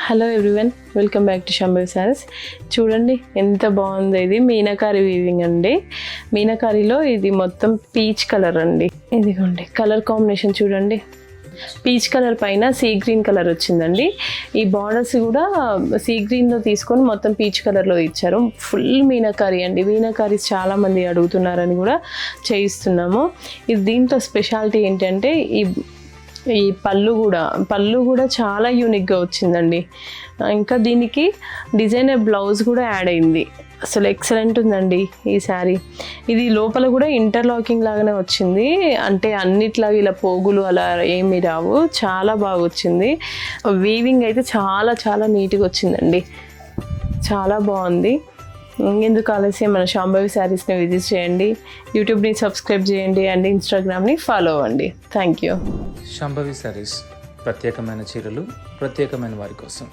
Hello everyone, welcome back to Shambhavi saris. చూడండి ఎంత బాగుందో. ఇది మీనాకారి వీవింగ్ అండి. మీనాకారిలో ఇది మొత్తం పీచ్ కలర్ అండి. ఇదిగోండి కలర్ కాంబినేషన్ చూడండి. పీచ్ కలర్ పైన సీ గ్రీన్ కలర్ వచ్చిందండి. ఈ బార్డర్స్ కూడా సీ గ్రీన్లో తీసుకొని మొత్తం పీచ్ కలర్లో ఇచ్చారు. ఫుల్ మీనాకారి అండి. మీనాకారీస్ చాలామంది అడుగుతున్నారని కూడా చేయిస్తున్నాము. ఇది దీంట్లో స్పెషాలిటీ ఏంటంటే ఈ పళ్ళు కూడా చాలా యూనిక్గా వచ్చిందండి. ఇంకా దీనికి డిజైనర్ బ్లౌజ్ కూడా యాడ్ అయింది. అసలు ఎక్సలెంట్ ఉందండి ఈ శారీ. ఇది లోపల కూడా ఇంటర్లాకింగ్ లాగానే వచ్చింది. అంటే అన్నిట్లాగా ఇలా పోగులు అలా ఏమీ రావు. చాలా బాగా వచ్చింది. వీవింగ్ అయితే చాలా చాలా నీట్గా వచ్చిందండి. చాలా బాగుంది. ఇంకెందుకు ఆలస్యం, మన శాంభవి శారీస్ని విజిట్ చేయండి. యూట్యూబ్ని సబ్స్క్రైబ్ చేయండి అండ్ ఇన్స్టాగ్రామ్ని ఫాలో అవ్వండి. Thank you. శాంభవి శారీస్, ప్రత్యేకమైన చీరలు ప్రత్యేకమైన వారి కోసం.